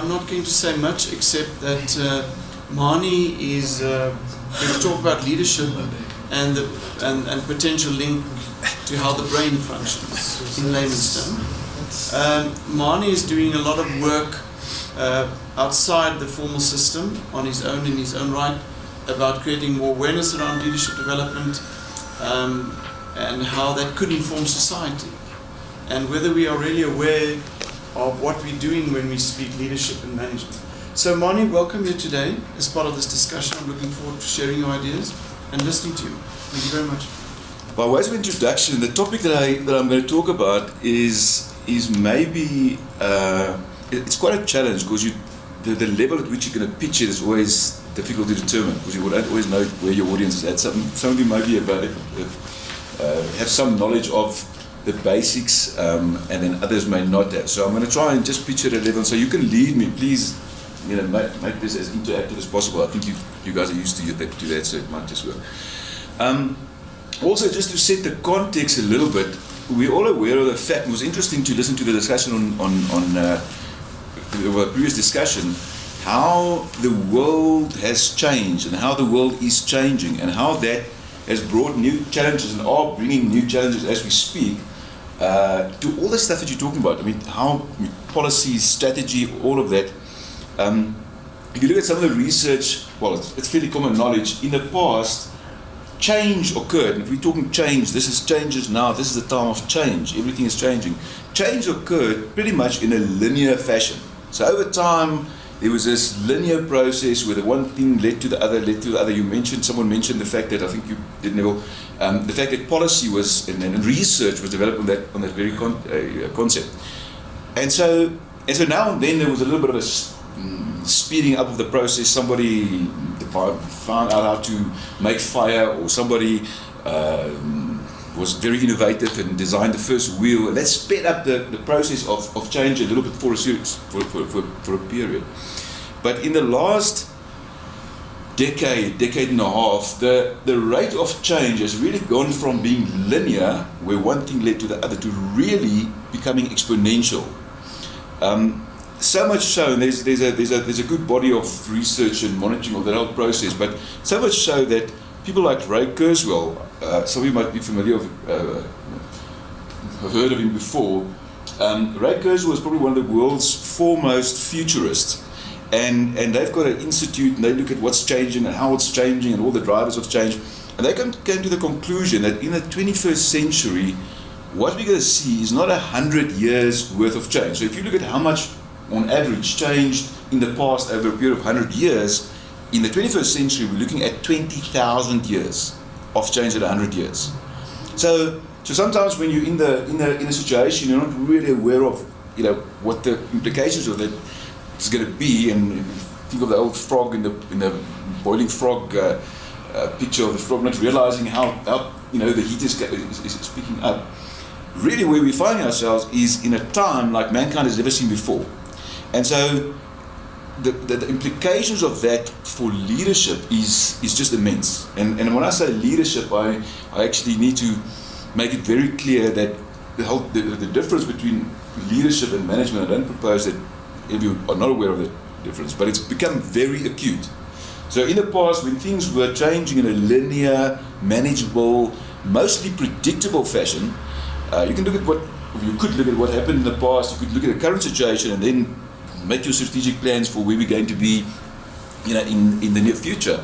I'm not going to say much except that Mani is going to talk about leadership and the potential link to how the brain functions in layman's terms. Mani is doing a lot of work outside the formal system on his own, in his own right, about creating more awareness around leadership development and how that could inform society, and whether we are really aware of what we're doing when we speak leadership and management. So Mani, welcome here today as part of this discussion. I'm looking forward to sharing your ideas and listening to you. Thank you very much. By way of introduction, the topic that I'm going to talk about is maybe it's quite a challenge, because the level at which you're going to pitch it is always difficult to determine, because you don't always know where your audience is at. Some of you may be have some knowledge of the basics, and then others may not have. So I'm going to try and just pitch it at a level, so you can lead me. Please, make this as interactive as possible. I think you guys are used to that, so it might just work. Also, just to set the context a little bit, we're all aware of the fact. It was interesting to listen to the discussion on the previous discussion, how the world has changed and how the world is changing, and how that has brought new challenges and are bringing new challenges as we speak to all the stuff that you're talking about. I mean, how policy, strategy, all of that. If you look at some of the research, well, it's fairly common knowledge. In the past, change occurred. And if we're talking change, this is changes now. This is the time of change. Everything is changing. Change occurred pretty much in a linear fashion. So over time, there was this linear process where the one thing led to the other, someone mentioned the fact that, I think you did, Neville, the fact that policy was, and research was developed on that very concept. And so now and then there was a little bit of a speeding up of the process. Somebody found out how to make fire, or somebody was very innovative and designed the first wheel, and that sped up the process of change a little bit for a period. But in the last decade and a half, the rate of change has really gone from being linear, where one thing led to the other, to really becoming exponential. So much so, and there's a good body of research and monitoring of that whole process, but so much so that people like Ray Kurzweil, some of you might be familiar with, have heard of him before. Ray Kurzweil was probably one of the world's foremost futurists, and they've got an institute, and they look at what's changing and how it's changing and all the drivers of change, and they came to the conclusion that in the 21st century, what we're going to see is not 100 years worth of change. So if you look at how much on average changed in the past over a period of 100 years, in the 21st century we're looking at 20,000 years of change at 100 years. So sometimes when you're in a situation, you're not really aware of what the implications of that is going to be. And think of the old frog in the boiling frog picture of the frog, not realizing how the heat is picking up. Really, where we find ourselves is in a time like mankind has never seen before. And so the implications of that for leadership is just immense. And when I say leadership, I actually need to make it very clear that the difference between leadership and management, I don't propose that if you are not aware of the difference, but it's become very acute. So in the past, when things were changing in a linear, manageable, mostly predictable fashion, you could look at what happened in the past. You could look at the current situation and then make your strategic plans for where we're going to be, in the near future.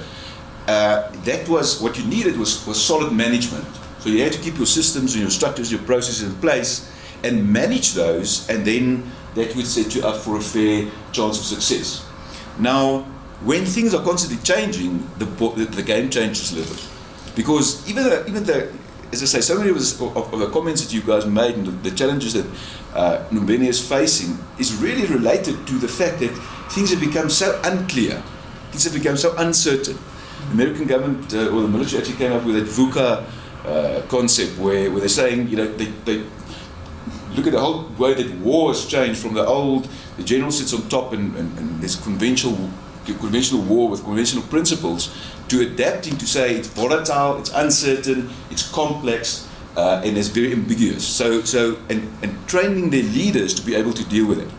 That was what you needed was solid management. So you had to keep your systems and your structures, your processes in place, and manage those, and then that would set you up for a fair chance of success. Now, when things are constantly changing, the game changes a little bit, because even the as I say, so many of the comments that you guys made and the challenges that Numbeni is facing is really related to the fact that things have become so unclear, things have become so uncertain. The American government or the military actually came up with that VUCA concept where they're saying, they look at the whole way that war has changed from the general sits on top and there's conventional war with conventional principles, to adapting to say it's volatile, it's uncertain, it's complex, and it's very ambiguous. So training their leaders to be able to deal with it.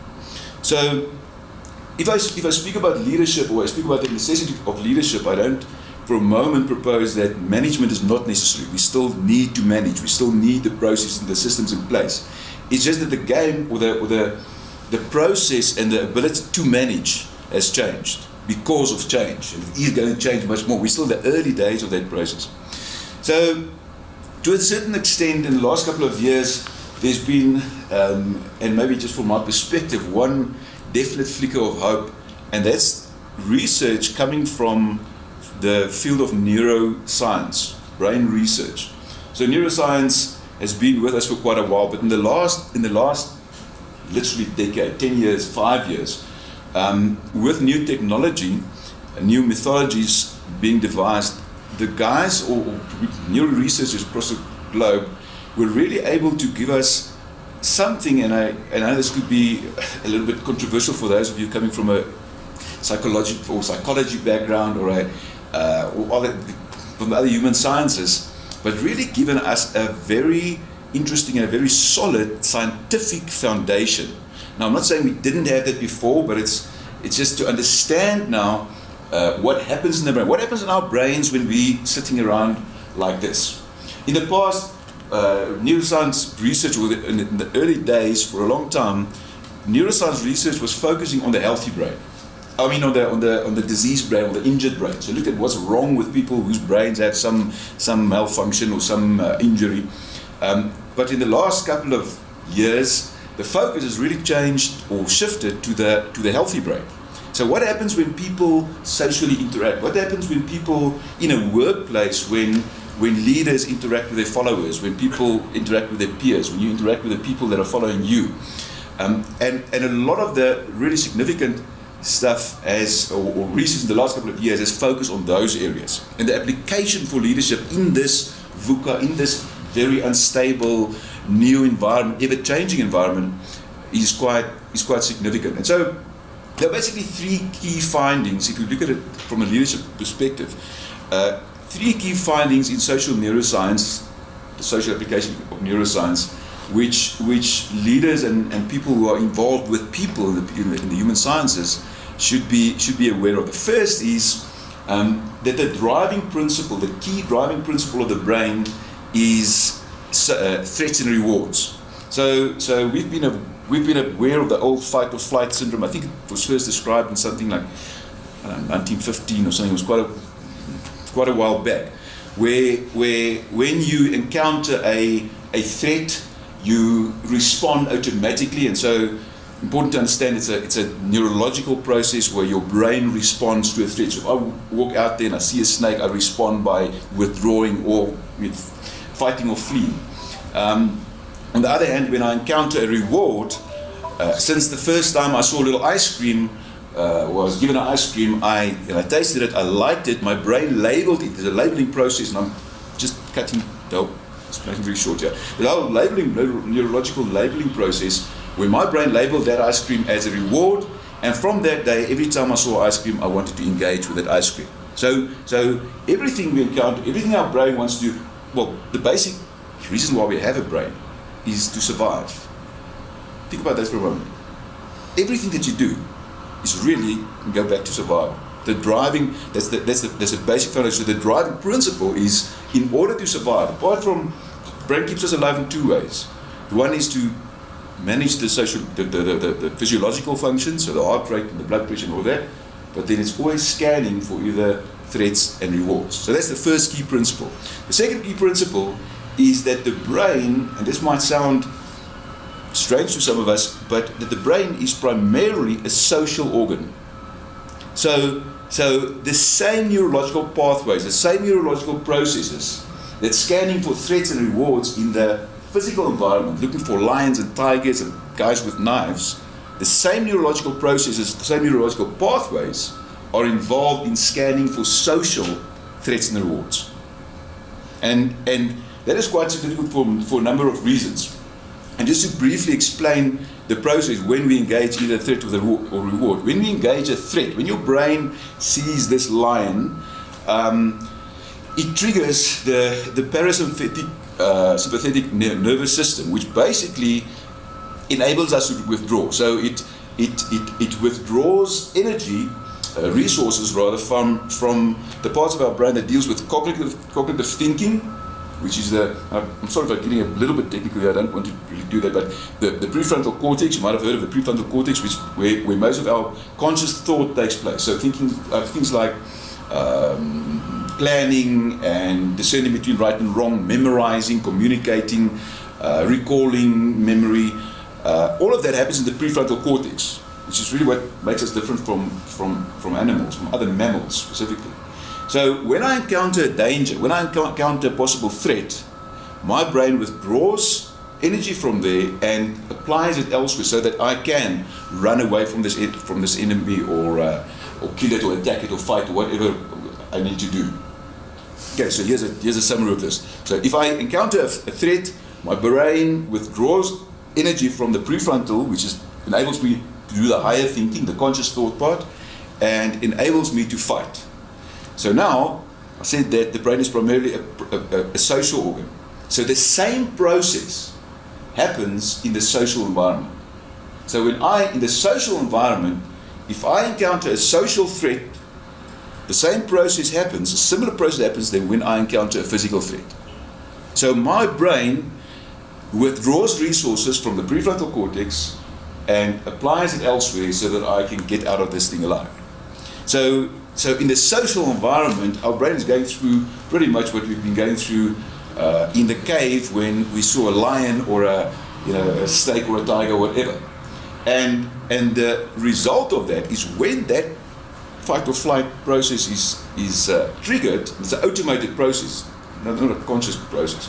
So if I speak about leadership, or I speak about the necessity of leadership, I don't for a moment propose that management is not necessary. We still need to manage. We still need the process and the systems in place. It's just that the game, or the process and the ability to manage has changed because of change, and it is going to change much more. We're still in the early days of that process. So, to a certain extent, in the last couple of years, there's been, and maybe just from my perspective, one definite flicker of hope, and that's research coming from the field of neuroscience, brain research. So neuroscience has been with us for quite a while, but in the last literally decade, 10 years, 5 years, with new technology, new methodologies being devised, the guys or neuro researchers across the globe were really able to give us something, and I know this could be a little bit controversial for those of you coming from a psychology background or from other human sciences, but really given us a very interesting and a very solid scientific foundation. Now, I'm not saying we didn't have that before, but it's just to understand now what happens in the brain. What happens in our brains when we're sitting around like this? In the past, neuroscience research, in the early days, for a long time, neuroscience research was focusing on the healthy brain. I mean, on the diseased brain, on the injured brain. So look at what's wrong with people whose brains have some malfunction or some injury. But in the last couple of years, the focus has really changed or shifted to the healthy brain. So what happens when people socially interact? What happens when people in a workplace, when leaders interact with their followers, when people interact with their peers, when you interact with the people that are following you? And a lot of the really significant stuff or research in the last couple of years has focused on those areas. And the application for leadership in this VUCA, in this very unstable, new environment, ever-changing environment, is quite significant. And so there are basically three key findings, if you look at it from a leadership perspective. Three key findings in social neuroscience, the social application of neuroscience, which leaders and people who are involved with people in the human sciences should be aware of. The first is that the driving principle, the key driving principle of the brain is threats and rewards. So we've been aware of the old fight or flight syndrome. I think it was first described in something like 1915 or something. It was quite a while back, where when you encounter a threat, you respond automatically. And so important to understand, it's a neurological process where your brain responds to a threat. So if I walk out there and I see a snake, I respond by withdrawing or fighting or fleeing. On the other hand, when I encounter a reward, since the first time I saw a little ice cream, was given an ice cream, I tasted it, I liked it, my brain labeled it. There's a labeling process, and I'm just cutting it's making very short here. The whole neurological labeling process, where my brain labeled that ice cream as a reward, and from that day, every time I saw ice cream, I wanted to engage with that ice cream. So everything we encounter, everything our brain wants to do, well, the basic reason why we have a brain is to survive. Think about that for a moment. Everything that you do is really go back to survival. The driving, that's a basic foundation. The driving principle is, in order to survive, apart from, brain keeps us alive in two ways. One is to manage the physiological functions, so the heart rate and the blood pressure and all that, but then it's always scanning for either threats and rewards. So that's the first key principle. The second key principle is that the brain, and this might sound strange to some of us, but that the brain is primarily a social organ. So the same neurological pathways, the same neurological processes that's scanning for threats and rewards in the physical environment, looking for lions and tigers and guys with knives, the same neurological processes, the same neurological pathways are involved in scanning for social threats and rewards. And that is quite significant for a number of reasons. And just to briefly explain the process when we engage either a threat or reward. When we engage a threat, when your brain sees this lion, it triggers the parasympathetic sympathetic nervous system, which basically enables us to withdraw. So it it withdraws energy, resources rather, from the parts of our brain that deals with cognitive thinking, which is I'm sorry if I'm getting a little bit technical here, I don't want to really do that, but the prefrontal cortex, you might have heard of the prefrontal cortex, where most of our conscious thought takes place. So thinking things like planning and discerning between right and wrong, memorizing, communicating, recalling memory, all of that happens in the prefrontal cortex, which is really what makes us different from animals, from other mammals specifically. So when I encounter a danger, when I encounter a possible threat, my brain withdraws energy from there and applies it elsewhere so that I can run away from this enemy, or kill it, or attack it, or fight, or whatever I need to do. Okay, so here's a summary of this. So if I encounter a threat, my brain withdraws energy from the prefrontal, which enables me to do the higher thinking, the conscious thought part, and enables me to fight. So now, I said that the brain is primarily a social organ. So the same process happens in the social environment. So in the social environment, if I encounter a social threat, the same process happens, a similar process happens than when I encounter a physical threat. So my brain withdraws resources from the prefrontal cortex and applies it elsewhere so that I can get out of this thing alive. So in the social environment, our brain is going through pretty much what we've been going through in the cave when we saw a lion or a snake or a tiger or whatever. And the result of that is when that fight or flight process is triggered, it's an automated process, not a conscious process.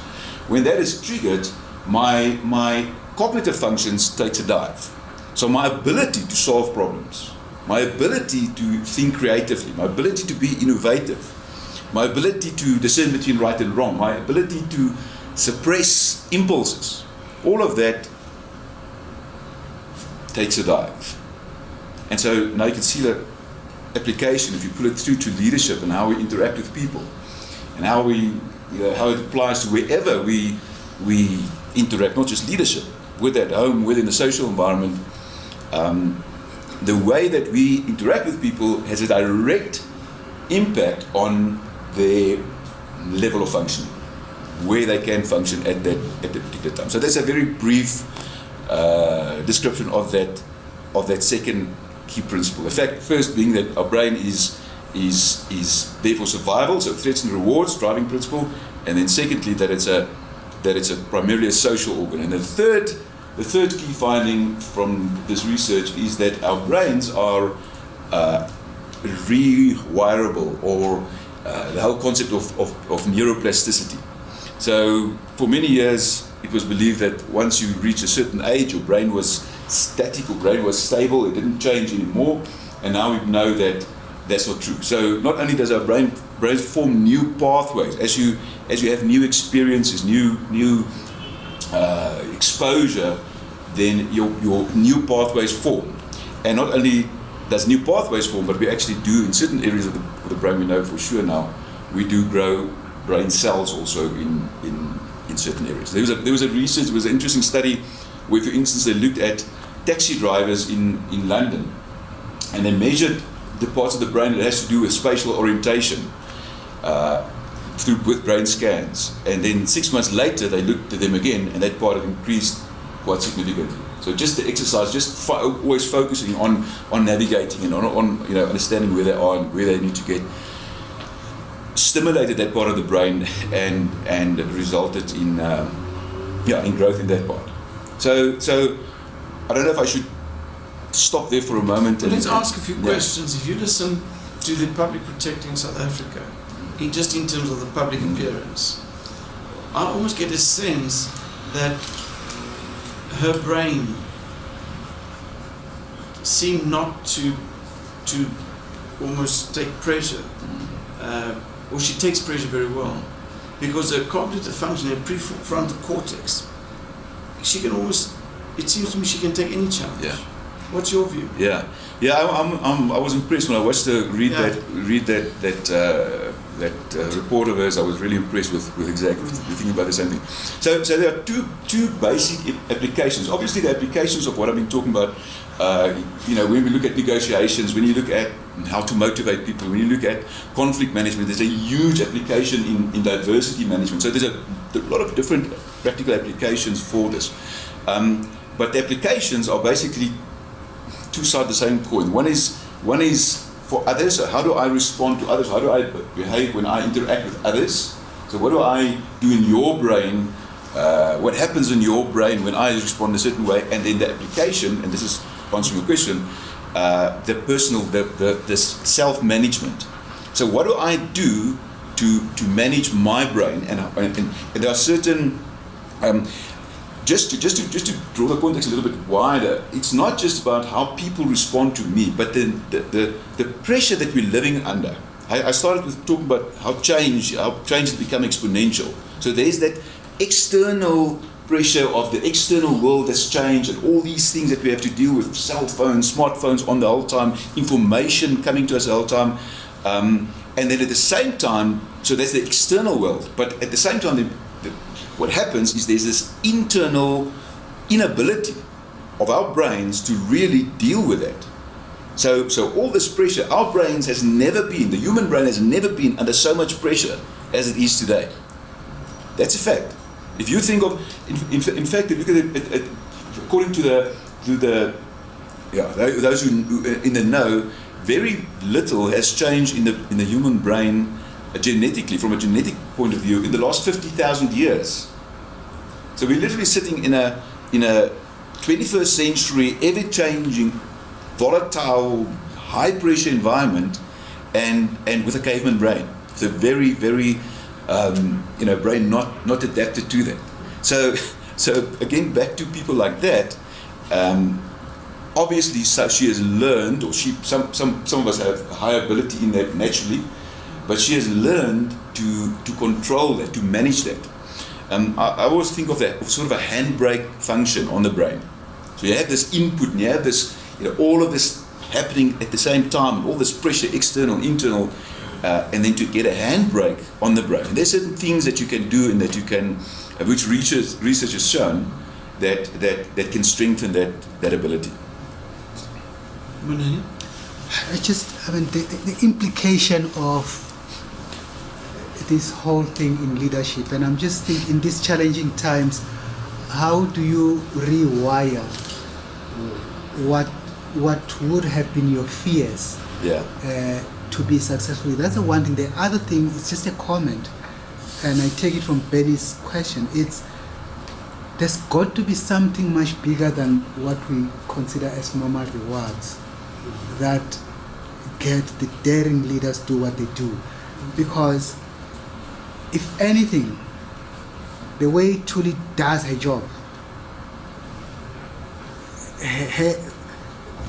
When that is triggered, my cognitive functions takes a dive. So my ability to solve problems, my ability to think creatively, my ability to be innovative, my ability to discern between right and wrong, my ability to suppress impulses, all of that takes a dive. And so now you can see the application, if you put it through to leadership and how we interact with people, and how how it applies to wherever we interact, not just leadership, with at home, within the social environment. The way that we interact with people has a direct impact on their level of functioning, where they can function at that particular time. So that's a very brief description of that second key principle. The fact first being that our brain is there for survival, so threats and rewards, driving principle, and then secondly that it's primarily a social organ. And the third key finding from this research is that our brains are rewirable, or the whole concept of neuroplasticity. So for many years it was believed that once you reach a certain age, your brain was static, your brain was stable, it didn't change anymore, and now we know that that's not true. So not only does our brains form new pathways, as you have new experiences, new exposure, then your new pathways form. And not only does new pathways form, but we actually do, in certain areas of the brain, we know for sure now, we do grow brain cells also in certain areas. There was an interesting study where, for instance, they looked at taxi drivers in London, and they measured the parts of the brain that has to do with spatial orientation with brain scans. And then 6 months later, they looked at them again, and that part had increased quite significantly. So just the exercise, always focusing on navigating and on understanding where they are and where they need to get, stimulated that part of the brain and resulted in growth in that part. So I don't know if I should stop there for a moment. Well, let's ask a few questions. If you listen to the public protector in South Africa, in terms of the public appearance, I almost get a sense that her brain seemed not to almost take pressure, or she takes pressure very well, because her cognitive function, her prefrontal cortex, she can almost, it seems to me, she can take any challenge. Yeah. What's your view? Yeah. I was impressed when I watched her read that report of hers. I was really impressed with exactly thinking about the same thing. So there are two basic applications. Obviously, the applications of what I've been talking about when we look at negotiations, when you look at how to motivate people, when you look at conflict management, there's a huge application in diversity management. So there's a lot of different practical applications for this. But the applications are basically two sides of the same coin. One is for others. So how do I respond to others? How do I behave when I interact with others? So what do I do in your brain? What happens in your brain when I respond a certain way? And then the application, and this is answering your question, the personal, the self-management. So what do I do to manage my brain? And there are certain, just to draw the context a little bit wider, it's not just about how people respond to me, but the pressure that we're living under. I started with talking about how change has become exponential. So there's that external pressure of the external world that's changed, and all these things that we have to deal with, cell phones, smartphones on the whole time, information coming to us the whole time, and then at the same time, so that's the external world, but at the same time, what happens is there's this internal inability of our brains to really deal with that. So all this pressure, our brains has never been, the human brain has never been under so much pressure as it is today. That's a fact. If you think of, in fact, if you look at it, according to those who in the know, very little has changed in the human brain genetically, from a genetic point of view, in the last 50,000 years. So we're literally sitting in a 21st century, ever-changing, volatile, high-pressure environment, and with a caveman brain. It's a very, very brain not adapted to that. So again, back to people like that. Obviously, so she has learned, or some of us have high ability in that naturally, but she has learned to control that, to manage that. I always think of that of sort of a handbrake function on the brain. So you have this input, and you have this, all of this happening at the same time, all this pressure, external, internal, and then to get a handbrake on the brain. And there's certain things that you can do, and that you can, which research has shown that can strengthen that ability. Manani? The implication of this whole thing in leadership, and I'm just thinking, in these challenging times, how do you rewire what would have been your fears to be successful? That's the one thing. The other thing is just a comment, and I take it from Betty's question. There's got to be something much bigger than what we consider as normal rewards that get the daring leaders do what they do. Because if anything, the way Tuli does her job,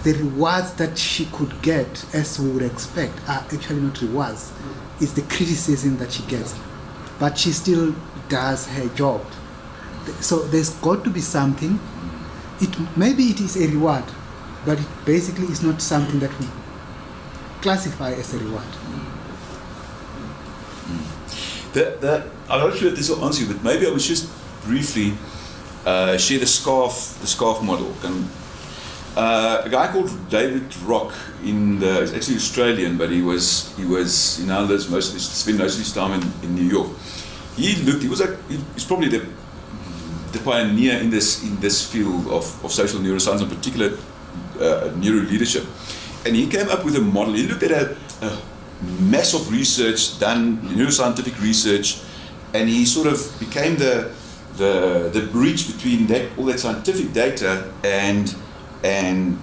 the rewards that she could get, as we would expect, are actually not rewards. It's the criticism that she gets. But she still does her job. So there's got to be something. Maybe it is a reward, but it basically is not something that we classify as a reward. I'm not sure if this will answer you, but maybe I would just briefly share the scarf model. A guy called David Rock he's actually Australian, but he now lives spent most of his time in New York. He's probably the pioneer in this field of social neuroscience, in particular neuro leadership. And he came up with a model. He looked at a massive research done, neuroscientific research, and he sort of became the bridge between all that scientific data and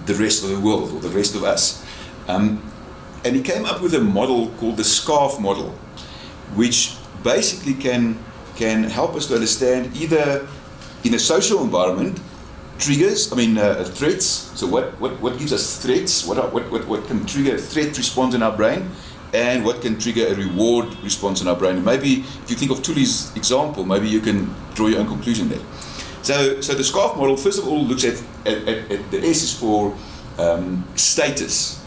the rest of the world, or the rest of us. And he came up with a model called the SCARF model, which basically can help us to understand, either in a social environment, threats. So what gives us threats? What can trigger a threat response in our brain, and what can trigger a reward response in our brain? And maybe if you think of Tuli's example, maybe you can draw your own conclusion there. So the SCARF model, first of all, looks at the S is for status.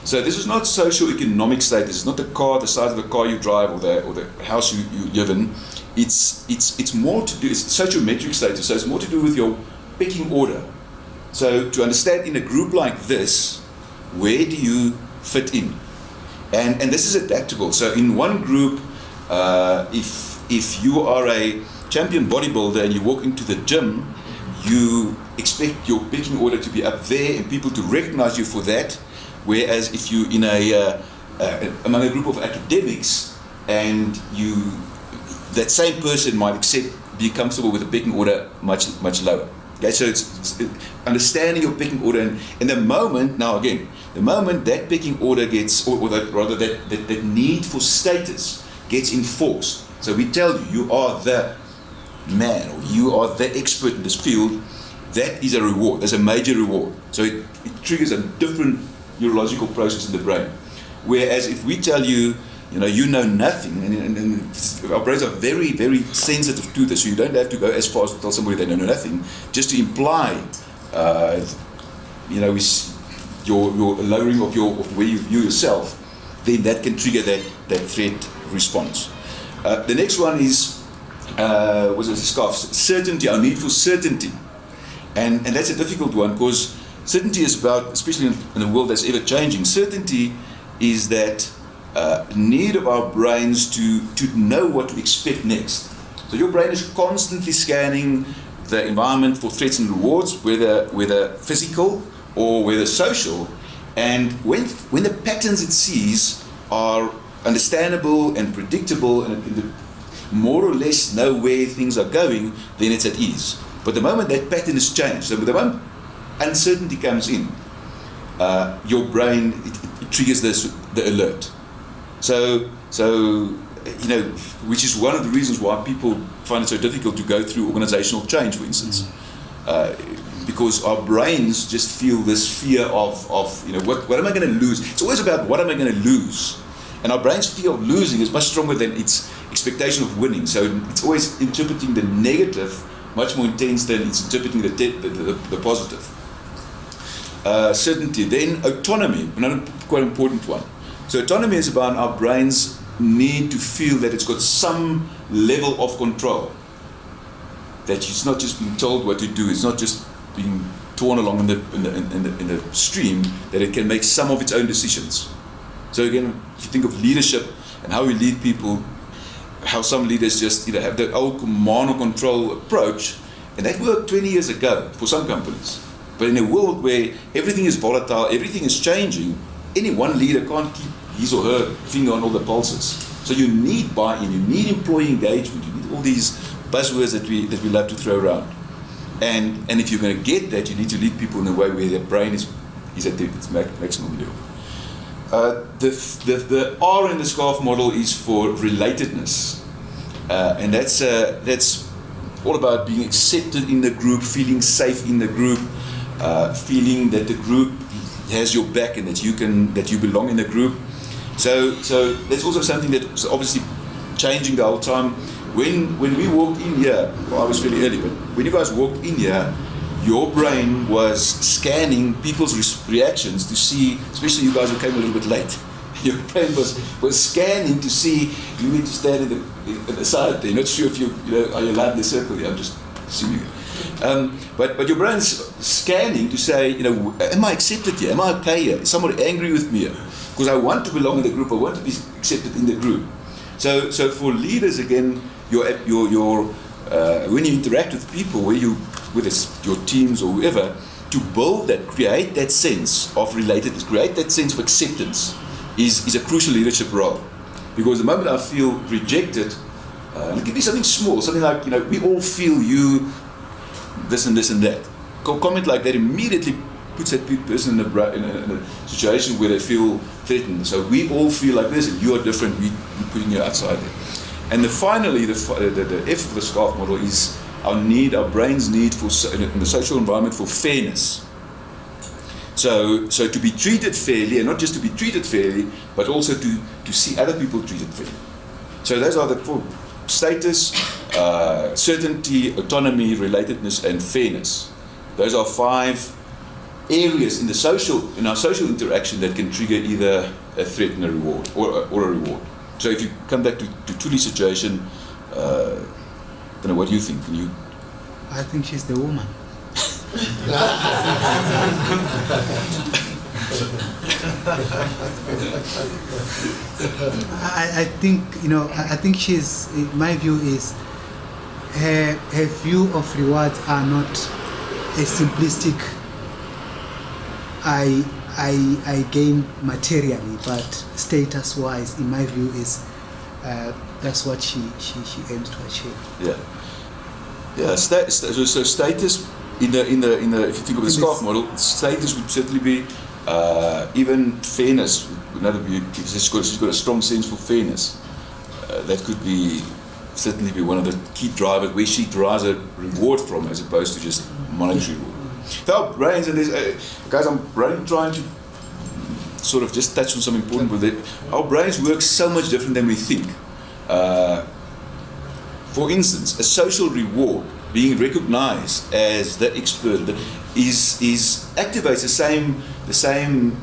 So this is not socio-economic status. It's not the size of the car you drive, or the house you live in. It's more to do. It's sociometric status. So it's more to do with your pecking order. So to understand in a group like this, where do you fit in? And this is adaptable. So in one group, if you are a champion bodybuilder and you walk into the gym, you expect your pecking order to be up there and people to recognize you for that. Whereas if you in among a group of academics, and that same person might be comfortable with a pecking order much lower. Okay, so it's understanding your pecking order, and the moment that pecking order gets, that need for status gets enforced. So we tell you are the man, or you are the expert in this field. That is a reward. That's a major reward. So it triggers a different neurological process in the brain. Whereas if we tell you, you know nothing, and our brains are very, very sensitive to this, so you don't have to go as far as to tell somebody they know nothing, just to imply, your lowering of where you view yourself, then that can trigger that threat response. The next one is, certainty, our need for certainty. And that's a difficult one, because certainty is about, especially in a world that's ever changing, certainty is that need of our brains to know what to expect next. So your brain is constantly scanning the environment for threats and rewards, whether physical or whether social. And when the patterns it sees are understandable and predictable, and it more or less know where things are going, then it's at ease. But the moment that pattern is changed, so the moment uncertainty comes in, your brain it triggers the alert. So which is one of the reasons why people find it so difficult to go through organizational change, for instance, because our brains just feel this fear of what am I going to lose? It's always about what am I going to lose, and our brain's fear of losing is much stronger than its expectation of winning. So it's always interpreting the negative much more intense than it's interpreting the positive. Certainty. Then autonomy, another quite important one. So autonomy is about our brain's need to feel that it's got some level of control. That it's not just being told what to do. It's not just being torn along in the stream. That it can make some of its own decisions. So again, if you think of leadership and how we lead people, how some leaders just have the old command or control approach, and that worked 20 years ago for some companies. But in a world where everything is volatile, everything is changing, any one leader can't keep his or her finger on all the pulses. So you need buy-in, you need employee engagement, you need all these buzzwords that we love to throw around. And if you're going to get that, you need to lead people in a way where their brain is at its maximum level. The R in the SCARF model is for relatedness, and that's all about being accepted in the group, feeling safe in the group, feeling that the group has your back and that you belong in the group. So that's also something that's obviously changing the whole time. When we walked in here, well, I was fairly early, but when you guys walked in here, your brain was scanning people's reactions to see, especially you guys who came a little bit late. Your brain was scanning to see, you need to stand in the side there. You're not sure if are you allowed in the circle here? I'm just assuming. But your brain's scanning to say, am I accepted here? Am I okay here? Is somebody angry with me here? Because I want to belong in the group. I want to be accepted in the group. So for leaders, again, when you interact with people, whether it's your teams or whoever, to create that sense of relatedness, create that sense of acceptance is a crucial leadership role. Because the moment I feel rejected, it can be something small, something like, we all feel you, this and this and that. A comment like that immediately puts that person in a situation where they feel threatened. So we all feel like this, and you are different, we're putting you outside there. And finally, the F of the SCARF model is our brain's need for, in the social environment, for fairness. So to be treated fairly, and not just to be treated fairly, but also to see other people treated fairly. So those are the four: status, certainty, autonomy, relatedness, and fairness. Those are 5 areas in our social interaction that can trigger either a threat and a reward, or a reward. So if you come back to Tuli's situation, I don't know, what do you think? I think she's the woman. I think, I think she's, my view is, her view of rewards are not a simplistic, I gain materially, but status-wise, in my view, is that's what she aims to achieve. Yeah. Yeah. So status in the if you think of the SCARF model, status would certainly be even fairness. Another view, she's got a strong sense for fairness. That could be certainly be one of the key drivers where she derives a reward from, as opposed to just monetary reward. Our brains, and guys, I'm trying to sort of just touch on some important with it. Our brains work so much different than we think. For instance, a social reward, being recognized as the expert, is activates the same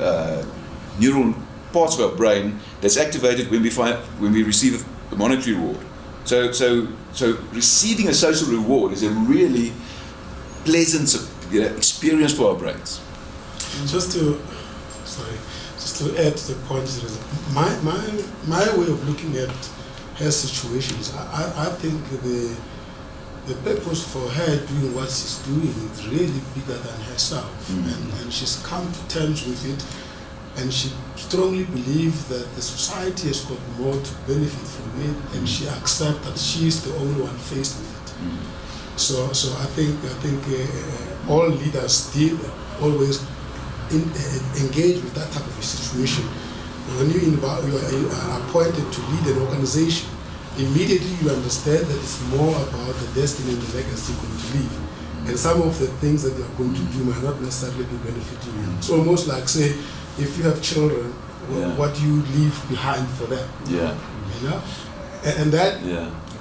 neural parts of our brain that's activated when we receive a monetary reward. So receiving a social reward is a really pleasant experience for our brains. Just to add to the point, my way of looking at her situations, I think the purpose for her doing what she's doing is really bigger than herself, and she's come to terms with it, and she strongly believes that the society has got more to benefit from it, and she accepts that she is the only one faced with it. So I think all leaders always engage with that type of a situation. When you are appointed to lead an organization, immediately you understand that it's more about the destiny and the legacy you're going to leave. And some of the things that you're going to do might not necessarily be benefiting you. It's almost like, say, if you have children, what do you leave behind for them? Yeah. You know? And that,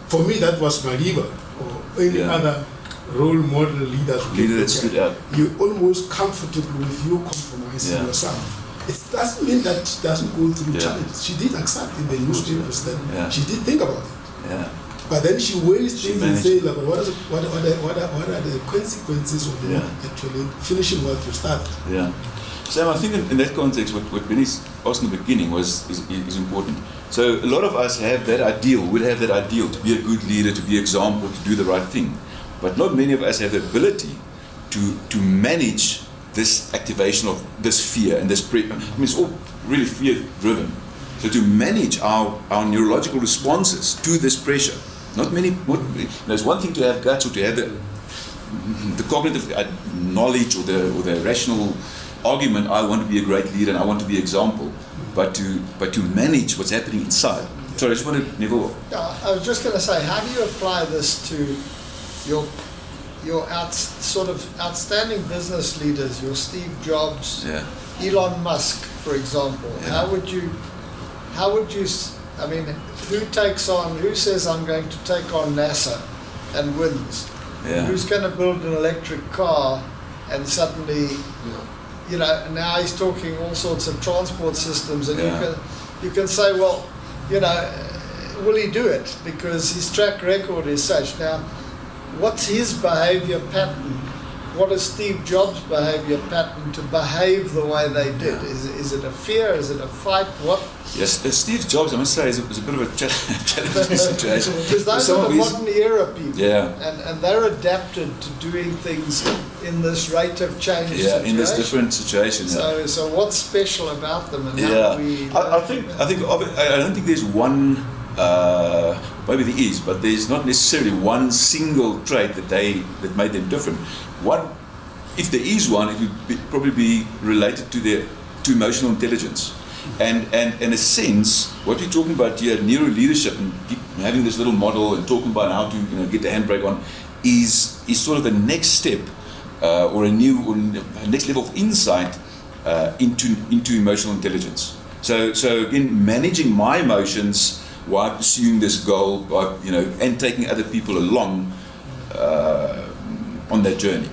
for me, that was my leader, or any other role model leaders. Leader that stood out. You're almost comfortable with you compromising yourself. It doesn't mean that she doesn't go through challenges. She did accept in the newspapers that she did think about it. Yeah. But then she weighs things and says, like, what are the consequences of not actually finishing what you started? Yeah. Sam, I think in that context, what Benny's asked in the beginning is important. So a lot of us have that ideal, would have that ideal to be a good leader, to be an example, to do the right thing. But not many of us have the ability to manage this activation of this fear and this I mean, it's all really fear-driven. So to manage our neurological responses to this pressure, there's one thing to have guts or to have the cognitive knowledge or the rational argument, I want to be a great leader and I want to be an example, but to manage what's happening inside. Sorry, I just want to Neville. Yeah, I was just going to say, how do you apply this to your sort of outstanding business leaders, your Steve Jobs, Elon Musk, for example? How would you, I mean, who says I'm going to take on NASA and wins? Who's going to build an electric car and suddenly, now he's talking all sorts of transport systems, and you can say, well, will he do it? Because his track record is such. Now, what's his behavior pattern? What is Steve Jobs' behavior pattern to behave the way they did? Is it a fear? Is it a fight? What? Yes, Steve Jobs, I must say, is a bit of a challenging situation. Because those are the modern era people. Yeah. And they're adapted to doing things in this rate of change situation. In this different situation. So what's special about them? And how do we... I don't think there's one... maybe there is, but there's not necessarily one single trait that made them different. If there is one, it would probably be related to emotional intelligence, and in a sense, what we're talking about here, neuro leadership, and having this little model and talking about how to get the handbrake on, is sort of the next step or a next level of insight into emotional intelligence. So again, managing my emotions while pursuing this goal, and taking other people along on that journey.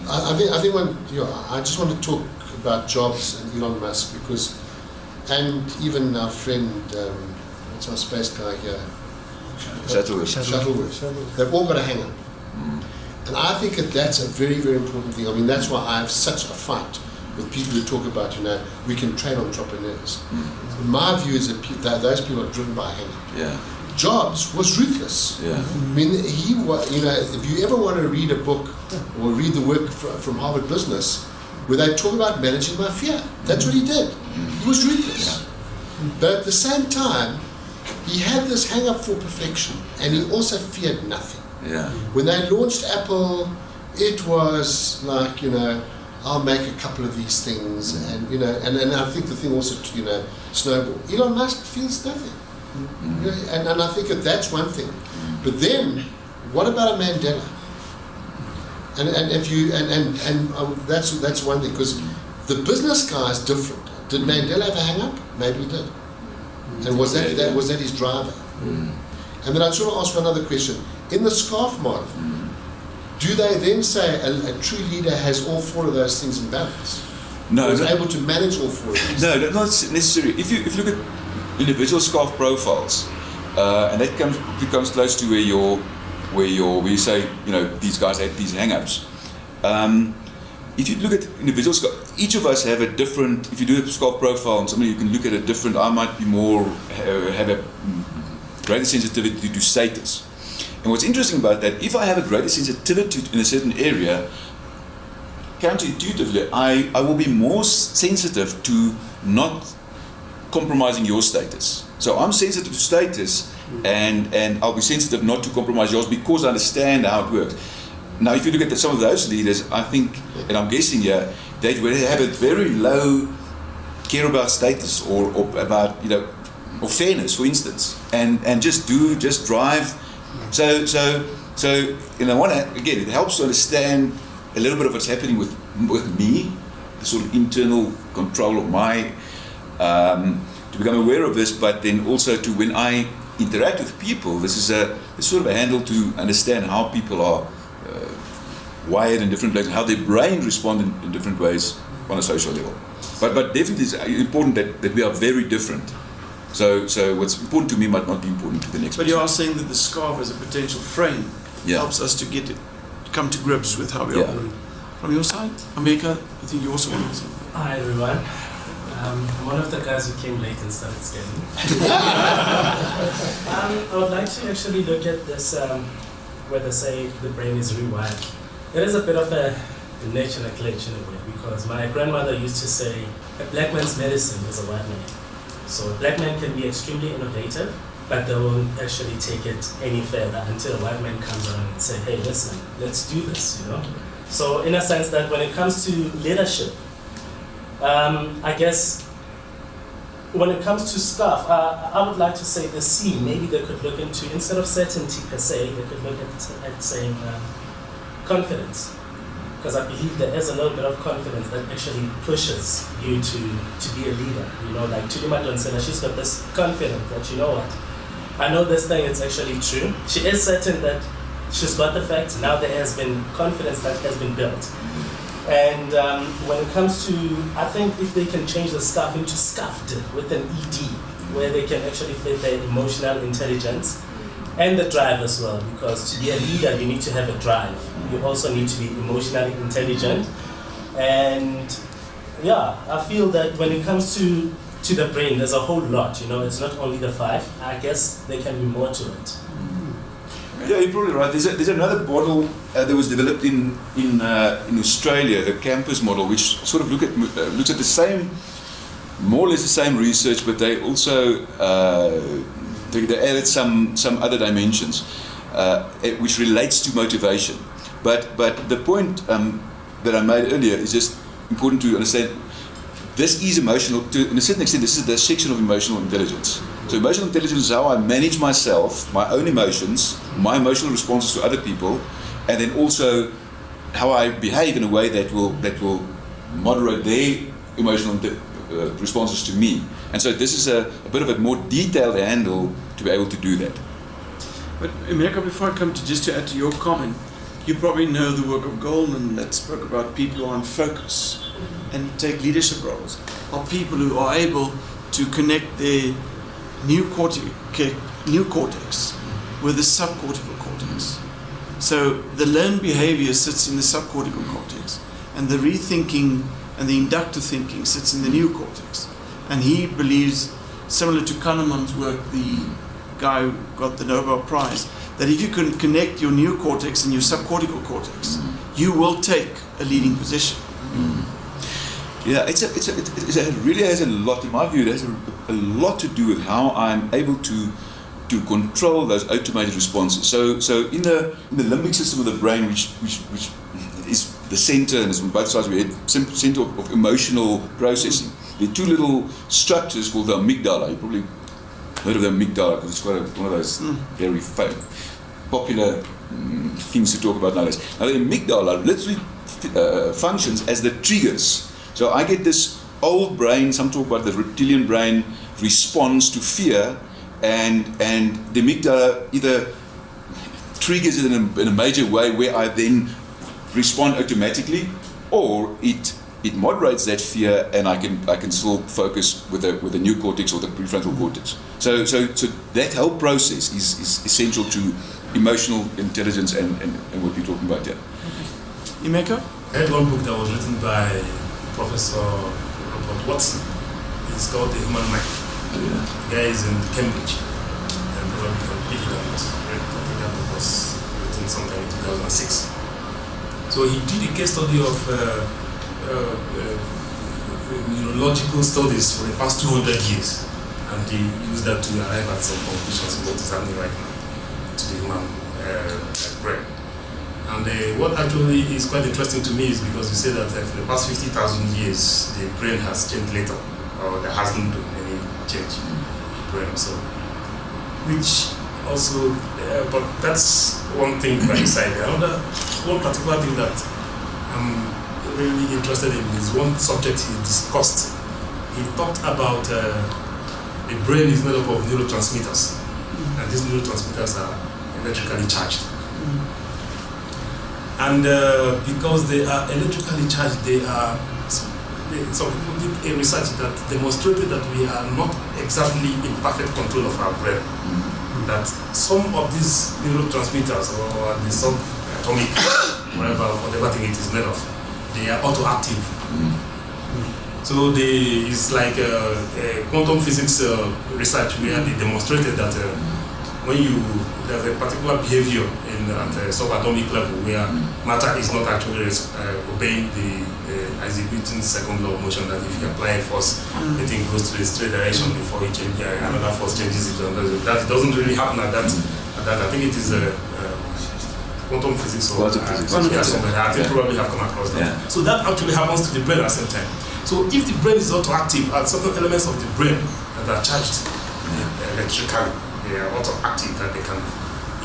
I think when I just want to talk about Jobs and Elon Musk and even our friend, what's our space guy here? Shuttleworth. They've all got a hang-up. And I think that's a very, very important thing. I mean, that's why I have such a fight with people who talk about, we can train entrepreneurs. My view is that those people are driven by hang-up. Yeah. Jobs was ruthless. Yeah. I mean, he was, if you ever want to read a book or read the work from Harvard Business, where they talk about managing by fear, that's what he did. He was ruthless. Yeah. But at the same time, he had this hang-up for perfection, and he also feared nothing. Yeah. When they launched Apple, it was like, I'll make a couple of these things, and and I think the thing also, snowballed. Elon Musk feels nothing, and I think that's one thing. But then, what about a Mandela? And if you that's one thing, because the business guy is different. Did Mandela have a hang up? Maybe he did. And was that his driver? And then I just want to ask one other question. In the SCARF model, do they then say a true leader has all four of those things in balance? No, is able to manage all four of these? No, not necessarily. If you look at individual SCARF profiles, and that becomes close to where you say, these guys had these hang-ups. If you look at individual SCARF, each of us have a different. If you do a SCARF profile on somebody, you can look at a different. I might be more have a greater sensitivity to status. And what's interesting about that, if I have a greater sensitivity in a certain area, counterintuitively, I will be more sensitive to not compromising your status. So I'm sensitive to status, and I'll be sensitive not to compromise yours because I understand how it works. Now, if you look at some of those leaders, I think, and I'm guessing here, they will have a very low care about status or about, or fairness, for instance, and just drive. So one hand, again, it helps to understand a little bit of what's happening with me, the sort of internal control of my, to become aware of this, but then also to, when I interact with people, this is sort of a handle to understand how people are wired in different ways, how their brain respond in different ways on a social level. But definitely it's important that we are very different. So what's important to me might not be important to the next person. But you are saying that the SCARF as a potential frame helps us to come to grips with how we operate. From your side, America, I think you also want to say. Hi everyone. I'm one of the guys who came late and started scanning. I would like to actually look at this, where they say the brain is rewired. It is a bit of a nature and a glitch in a way, because my grandmother used to say, a black man's medicine is a white man. So a black man can be extremely innovative, but they won't actually take it any further until a white man comes around and say, hey, listen, let's do this, So in a sense that when it comes to leadership, I guess when it comes to SCARF, I would like to say the C, maybe they could look into, instead of certainty per se, they could look at saying confidence. Because I believe there is a little bit of confidence that actually pushes you to be a leader. Like Tulima Donsela, she's got this confidence that, you know what, I know this thing is actually true. She is certain that she's got the facts. Now there has been confidence that has been built. And when it comes to, I think if they can change the SCARF into SCAFT with an ED, where they can actually fit their emotional intelligence and the drive as well, because to be a leader, you need to have a drive. You also need to be emotionally intelligent. And yeah, I feel that when it comes to the brain, there's a whole lot, it's not only the 5. I guess there can be more to it. Yeah, you're probably right. There's another model that was developed in Australia, the campus model, which sort of looks at the same, more or less the same research, but they also they added some other dimensions, which relates to motivation. But the point that I made earlier is just important to understand. This is emotional, in a certain extent, this is the section of emotional intelligence. So emotional intelligence is how I manage myself, my own emotions, my emotional responses to other people, and then also how I behave in a way that will moderate their emotional responses to me. And so this is a bit of a more detailed handle to be able to do that. But America, before I come to add to your comment, you probably know the work of Goldman that spoke about people who are on focus and take leadership roles, are people who are able to connect their new cortex with the subcortical cortex. So the learned behavior sits in the subcortical cortex, and the rethinking and the inductive thinking sits in the neocortex. And he believes, similar to Kahneman's work, the guy who got the Nobel Prize, that if you can connect your neocortex and your subcortical cortex, you will take a leading position. Yeah, it really has a lot, in my view, it has a lot to do with how I'm able to control those automated responses. So in the limbic system of the brain, which is the center, and it's on both sides of your head, center of emotional processing, there are two little structures called the amygdala. You probably heard of the amygdala because it's quite one of those very popular things to talk about nowadays. Now the amygdala literally functions as the triggers. So I get this old brain, some talk about the reptilian brain, responds to fear, and the amygdala either triggers it in a major way where I then respond automatically, or it moderates that fear, and I can still focus with the neocortex or the prefrontal cortex. So that whole process is essential to emotional intelligence and what we're talking about here. Emeka? I read one book that was written by Professor Robert Watson. It's called The Human Mind. The guy is in Cambridge, and probably completed on this. I think that book was written sometime in 2006. So he did a case study of neurological studies for the past 200 years, and he used that to arrive at some conclusions of what is happening right now to the human brain. And what actually is quite interesting to me is because you say that for the past 50,000 years, the brain has changed little, or there hasn't been any change in the brain. So, which also, but that's one thing by the side. Another one particular thing that I'm really interested in is one subject he discussed. He talked about the brain is made up of neurotransmitters, and these neurotransmitters are electrically charged. And because they are electrically charged, some people did a research that demonstrated that we are not exactly in perfect control of our brain. That some of these neurotransmitters, or the subatomic, whatever thing it is made of, they are autoactive. So it's like quantum physics research where they demonstrated that when there's a particular behavior at the subatomic level where matter is not actually obeying the Isaac Newton's second law of motion, that if you apply a force, the thing goes to a straight direction before it changes, another force changes it. That doesn't really happen at that. I think it is quantum physics or somewhere. I think probably have come across that. Yeah. So that actually happens to the brain at the same time. So if the brain is autoactive, certain elements of the brain that are charged electrically, they are autoactive, that they can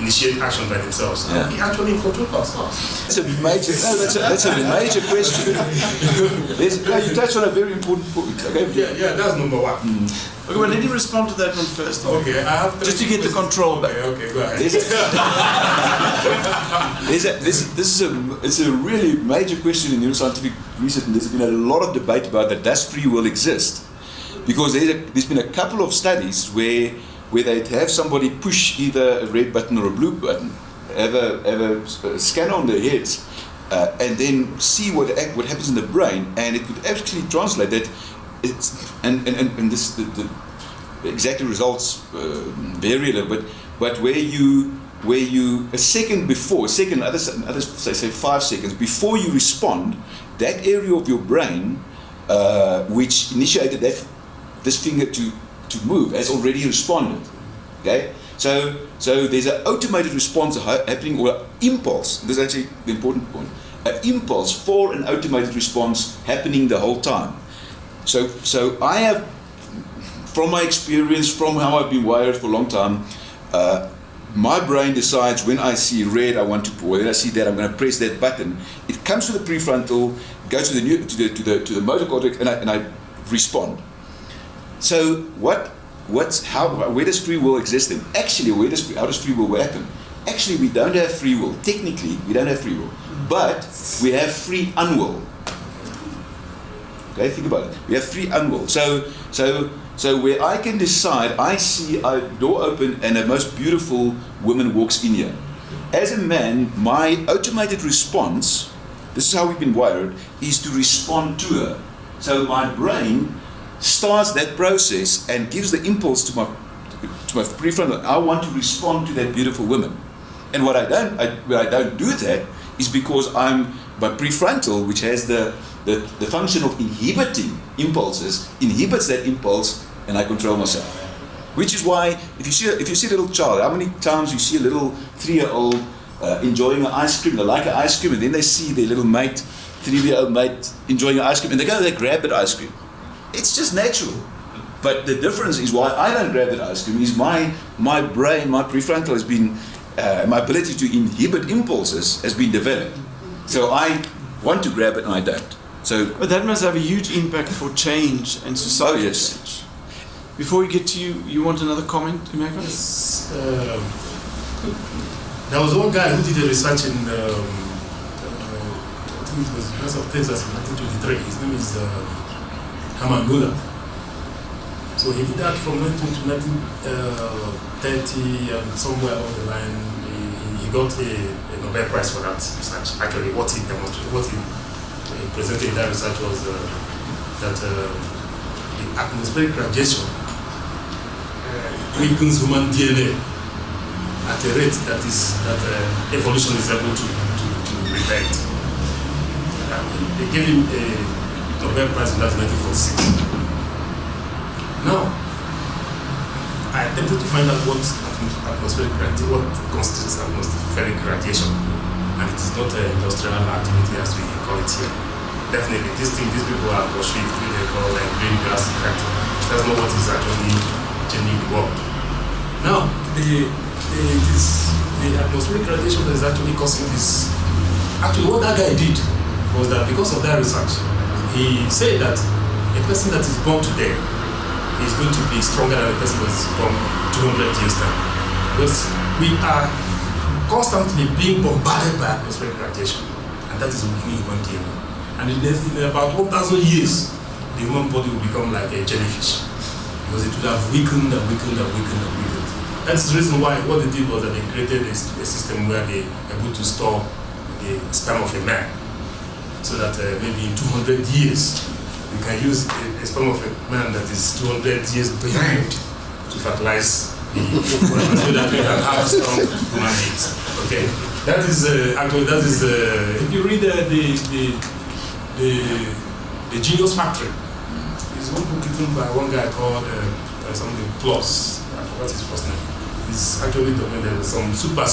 initiate action by themselves. Yeah. He actually controls us. That's a major question. You touched on a very important point. Okay? Yeah, that's number one. Okay, well, let me respond to that one first. Okay, I have just to get the control back. Okay, go ahead. It's a really major question in neuroscientific research, and there's been a lot of debate about that. Does free will exist? Because there's been a couple of studies where they'd have somebody push either a red button or a blue button, have a scanner on their heads, and then see what happens in the brain, and it would actually translate that. And this the exact results vary a little bit, but where you a second before, others say 5 seconds before you respond, that area of your brain which initiated this finger to move has already responded. Okay, so there's an automated response happening, or impulse. This is actually the important point. An impulse for an automated response happening the whole time. So I have, from my experience, from how I've been wired for a long time, my brain decides when I see red, when I see that, I'm going to press that button. It comes to the prefrontal, goes to the motor cortex, and I respond. So where does free will exist then? Actually, how does free will happen? Actually, we don't have free will. Technically, we don't have free will, but we have free unwill. Okay, think about it. We have free unwill. So where I can decide, I see a door open and a most beautiful woman walks in here. As a man, my automated response, this is how we've been wired, is to respond to her. So my brain starts that process and gives the impulse to my prefrontal. I want to respond to that beautiful woman. And when I don't do that is because my prefrontal, which has the function of inhibiting impulses, inhibits that impulse, and I control myself. Which is why if you see a little child, how many times you see a little 3-year-old enjoying an ice cream, they like an ice cream, and then they see their little mate, 3-year-old mate, enjoying an ice cream, and they grab that ice cream. It's just natural. But the difference is why I don't grab that ice cream is my brain, my prefrontal has been, my ability to inhibit impulses has been developed. So I want to grab it and I don't. But that must have a huge impact for change and society. Oh, yes. Change. Before we get to you want another comment, Emeka? Yes. There was one guy who did a research in, I think it was the University of Texas in 1923. His name is Amygdala. So he did that from 19 to 1930, and somewhere along the line, he got a Nobel Prize for that research. Actually, what he demonstrated, what he presented in that research was that the atmospheric radiation weakens human DNA at a rate that evolution is able to prevent. They gave him a Nobel Prize in 1946. Now, I attempted to find out what constitutes atmospheric radiation, and it is not an industrial activity as we call it here. Definitely, these people are worshiping what they call like green grass effect. That's not what is actually changing the world. Now, the atmospheric radiation that is actually causing this. Actually, what that guy did was that because of that research, he said that a person that is born today is going to be stronger than a person that is born 200 years time. Because we are constantly being bombarded by atmospheric radiation, and that is weakening human DNA. And in about 1,000 years, the human body will become like a jellyfish, because it would have weakened and weakened and weakened and weakened. That's the reason why what they did was that they created a system where they are able to store the sperm of a man, so that maybe in 200 years, we can use a sperm of a man that is 200 years behind to fertilize the so that we can have strong human beings. Okay, that is actually if you read the Genius Factory, it's one book written by one guy called something Plus. I forgot his first name. It's actually documented some super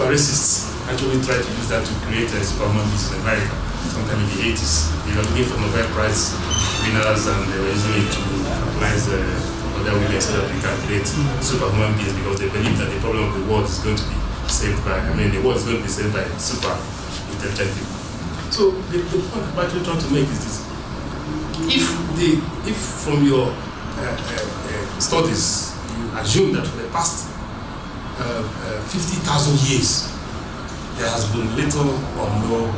racists actually tried to use that to create a superhuman beings in America sometime in the 80s. They were looking for Nobel Prize winners, and they were using it to fertilize other women so that we can create superhuman beings, because they believe that the problem of the world is going to be saved by, the world is going to be saved by super intelligent people. So the point I'm actually trying to make is this: if from your studies you assume that for the past 50,000 years there has been little or no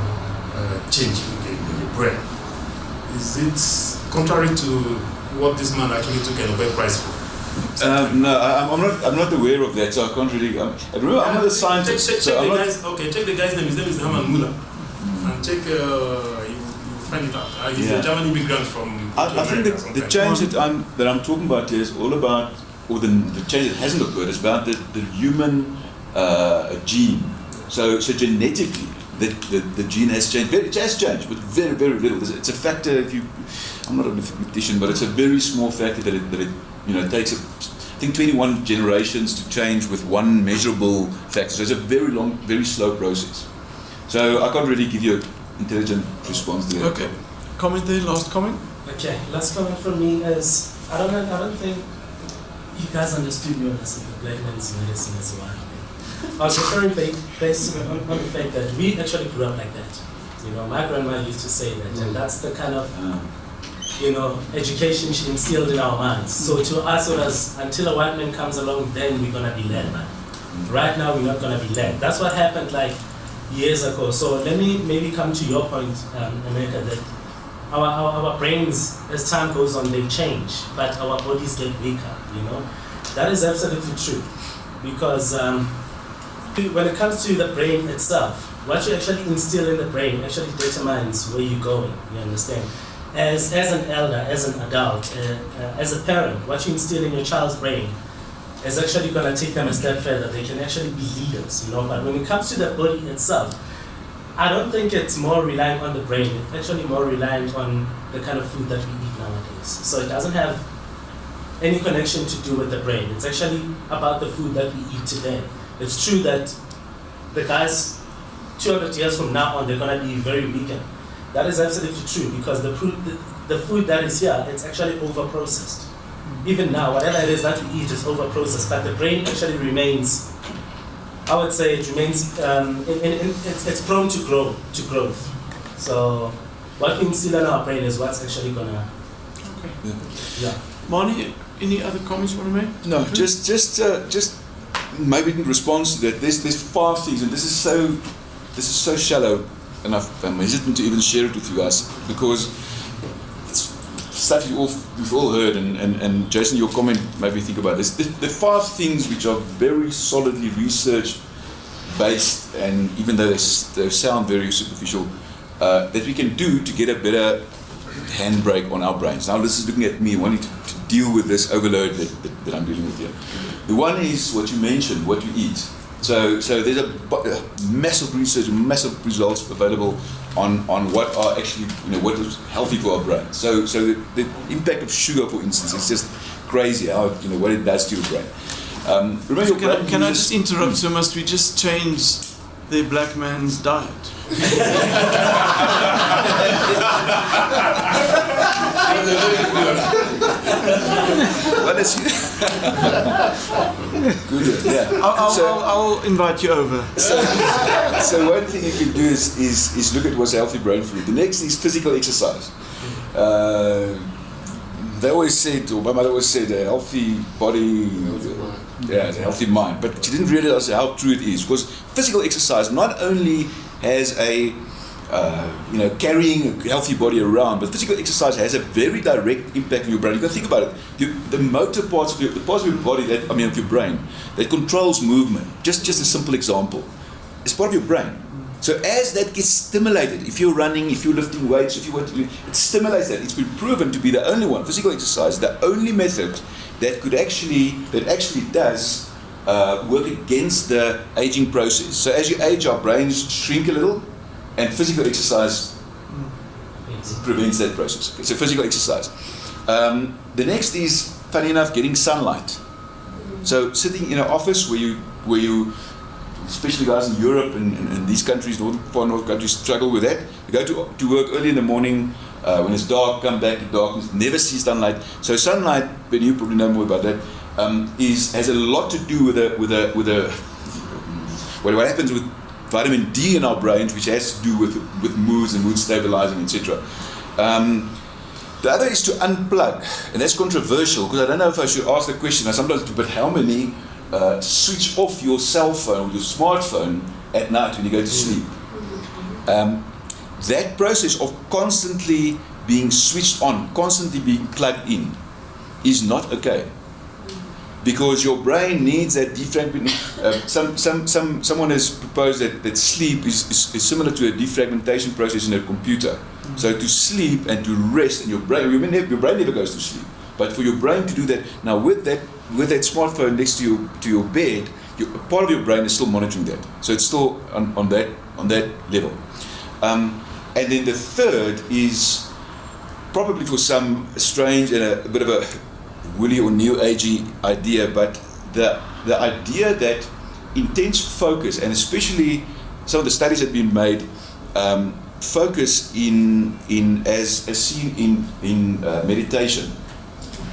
change in the brain, is it contrary to what this man actually took a Nobel Prize for? No, I'm not aware of that, so I can't really. Remember, I'm not a scientist. Check the guy's name. His name is Hermann Müller. And check, you find it out. He's a German immigrant from. I think the change that I'm talking about here is all about, or the change that hasn't occurred is about the human gene. So genetically, the gene has changed. It has changed, but very, very little. It's a factor. I'm not a mathematician, but it's a very small factor that it takes I think 21 generations to change with one measurable factor. So it's a very long, very slow process. So I can't really give you an intelligent response to that. Okay. Comment there, last comment? Okay, last comment from me is, I don't think you guys understood me on the black man's medicine as well. I was referring based on the fact that we actually grew up like that. My grandma used to say that, and that's the kind of education she instilled in our minds. So to us it was, until a white man comes along, then we're gonna be led, man. Right now we're not gonna be led. That's what happened like years ago. So let me maybe come to your point, Emeka, that our brains, as time goes on, they change, but our bodies get weaker. That is absolutely true, because When it comes to the brain itself, what you actually instill in the brain actually determines where you're going, you understand? As an elder, as an adult, as a parent, what you instill in your child's brain is actually going to take them a step further. They can actually be leaders, you know. But when it comes to the body itself, I don't think it's more reliant on the brain. It's actually more reliant on the kind of food that we eat nowadays. So it doesn't have any connection to do with the brain. It's actually about the food that we eat today. It's true that the guys 200 years from now on, they're going to be very weakened. That is absolutely true, because the food that is here, it's actually over-processed. Even now, whatever it is that we eat is over-processed, but the brain actually remains, I would say it remains, it's prone to growth. So what we instill in our brain is what's actually going to... Okay. Yeah. Mani, any other comments you want to make? No, just maybe in response to that, there's 5 things, and this is so shallow, and I'm hesitant to even share it with you guys, because it's stuff we've all heard, and Jason, your comment made me think about this. The 5 things which are very solidly research based, and even though they sound very superficial, that we can do to get a better handbrake on our brains. Now this is looking at me wanting to deal with this overload that I'm dealing with here. The one is what you mentioned, what you eat. So there's a massive research, massive results available on what are actually, what is healthy for our brain. So the impact of sugar, for instance, is just crazy how, what it does to your brain. Remember your brain Can I just interrupt? So must we just change the black man's diet? Good, yeah. I'll invite you over. So one thing you can do is look at what's healthy brain food. The next is physical exercise. They always said, or my mother always said, a healthy body, a healthy mind. But she didn't realize how true it is, because physical exercise not only has a carrying a healthy body around, but physical exercise has a very direct impact on your brain. You can think about it. The motor parts of the parts of your body of your brain that controls movement. Just a simple example. It's part of your brain. So as that gets stimulated, if you're running, if you're lifting weights, if you want to, it stimulates that. It's been proven to be the only one. Physical exercise, the only method that actually does work against the aging process. So as you age, our brains shrink a little, and physical exercise prevents that process. Okay, so physical exercise. The next is, funny enough, getting sunlight. So sitting in an office where you especially guys in Europe and these countries, far north countries, struggle with that. You go to work early in the morning, when it's dark, come back to darkness, never see sunlight. So sunlight, Ben, you probably know more about that, has a lot to do with what happens with vitamin D in our brains, which has to do with moods and mood stabilizing, etc. The other is to unplug, and that's controversial, because I don't know if I should ask the question. I sometimes, but how many switch off your cell phone or your smartphone at night when you go to sleep? That process of constantly being switched on, constantly being plugged in, is not okay. Because your brain needs that defragmentation. Someone has proposed that sleep is similar to a defragmentation process in a computer. So to sleep and to rest, and your brain never goes to sleep. But for your brain to do that, now with that smartphone next to your bed, part of your brain is still monitoring that. So it's still on that level. And then the third is probably for some strange and a bit of a woolly or new agey idea, but the idea that intense focus, and especially some of the studies that have been made, focus as seen in meditation,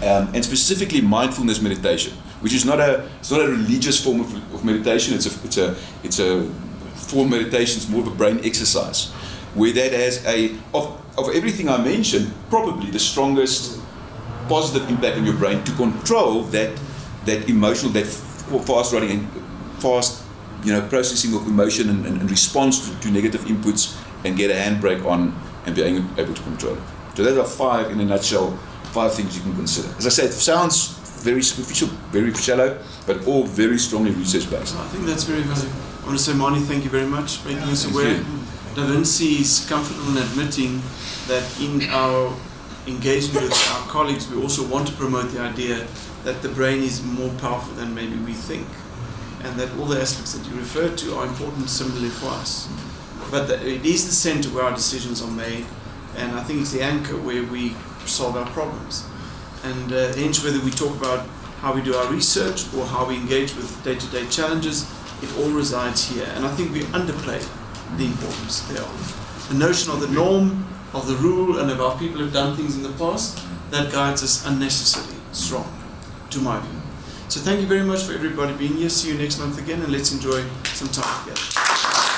and specifically mindfulness meditation, which is not a religious form of meditation. It's a form of meditation. It's more of a brain exercise, where that has of everything I mentioned, probably the strongest positive impact on your brain to control that emotional, that fast running and fast processing of emotion and response to negative inputs, and get a handbrake on and being able to control it. So those are 5 in a nutshell, 5 things you can consider. As I said, it sounds very superficial, very shallow, but all very strongly research based. I think that's very valuable. I want to say, Mani, thank you very much for making us aware. Da Vinci is comfortable in admitting that in our engagement with our colleagues, we also want to promote the idea that the brain is more powerful than maybe we think, and that all the aspects that you referred to are important similarly for us. But it is the center where our decisions are made, and I think it's the anchor where we solve our problems. And hence, whether we talk about how we do our research or how we engage with day-to-day challenges, it all resides here. And I think we underplay the importance thereof. The notion of the norm, of the rule, and of our people who've done things in the past, that guides us unnecessarily strong, to my view. So thank you very much for everybody being here. See you next month again, and let's enjoy some time together.